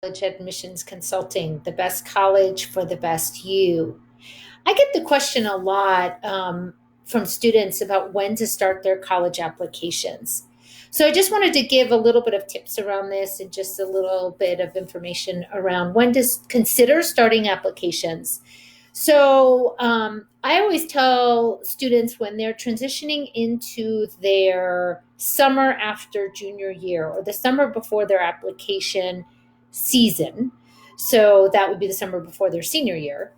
College Admissions Consulting, the best college for the best you. I get the question a lot from students about when to start their college applications. So I just wanted to give a little bit of tips around this and just a little bit of information around when to consider starting applications. So I always tell students when they're transitioning into their summer after junior year or the summer before their application season. So that would be the summer before their senior year.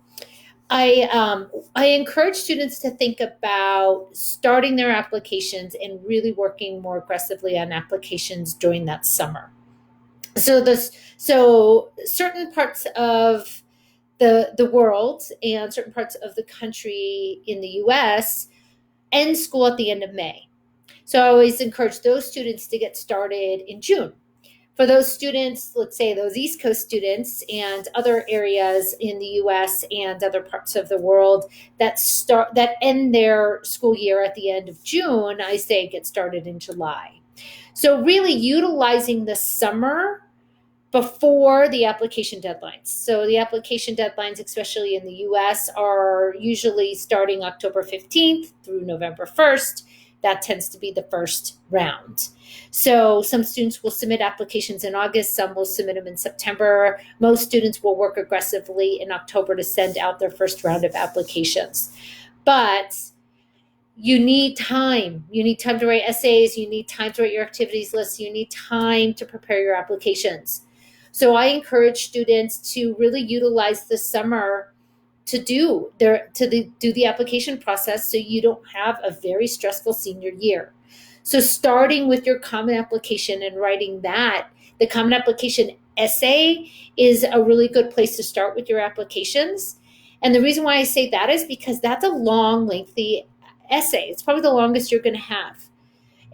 I encourage students to think about starting their applications and really working more aggressively on applications during that summer. So certain parts of the world and certain parts of the country in the US end school at the end of May. So I always encourage those students to get started in June. For those students, let's say those East Coast students and other areas in the US and other parts of the world that end their school year at the end of June, I say get started in July. So really utilizing the summer before the application deadlines. So the application deadlines, especially in the US, are usually starting October 15th through November 1st. That tends to be the first round. So some students will submit applications in August, some will submit them in September. Most students will work aggressively in October to send out their first round of applications. But you need time. You need time to write essays. You need time to write your activities lists. You need time to prepare your applications. So I encourage students to really utilize the summer to do the application process so you don't have a very stressful senior year. So starting with your common application and writing that, the common application essay is a really good place to start with your applications. And the reason why I say that is because that's a long, lengthy essay. It's probably the longest you're going to have.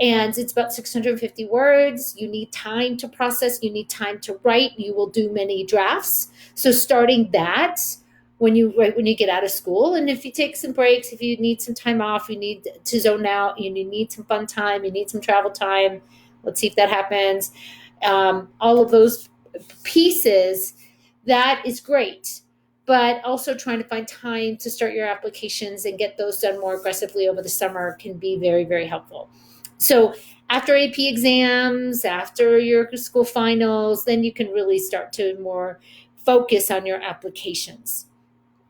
And it's about 650 words. You need time to process. You need time to write. You will do many drafts. So starting that when you get out of school, and if you take some breaks, if you need some time off, you need to zone out, you need some fun time, you need some travel time. Let's see if that happens. All of those pieces, that is great. But also trying to find time to start your applications and get those done more aggressively over the summer can be very, very helpful. So after AP exams, after your school finals, then you can really start to more focus on your applications.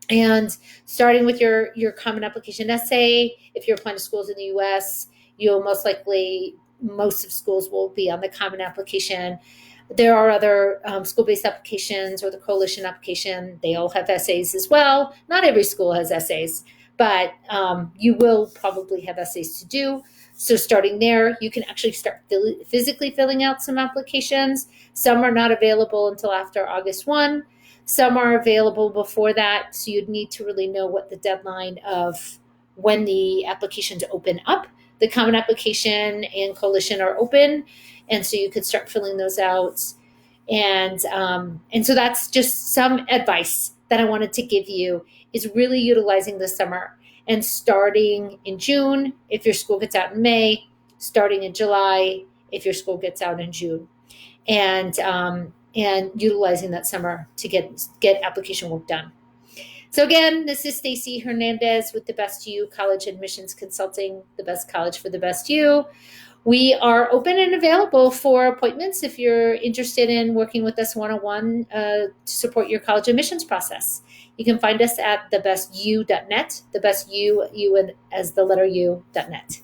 And starting with your common application essay, if you're applying to schools in the US, you'll most of schools will be on the common application. There are other school-based applications or the coalition application. They all have essays as well. Not every school has essays, but you will probably have essays to do. So starting there, you can actually start physically filling out some applications. Some are not available until after August 1. Some are available before that. So you'd need to really know what the deadline of when the applications open up. The common application and coalition are open. And so you could start filling those out. And so that's just some advice that I wanted to give you, is really utilizing the summer and starting in June if your school gets out in May, starting in July if your school gets out in June, and utilizing that summer to get application work done. So again, this is Stacy Hernandez with the Best You College Admissions Consulting, the best college for the best you. We are open and available for appointments if you're interested in working with us one-on-one to support your college admissions process. You can find us at thebestyou.net, the best you as the letter U.net.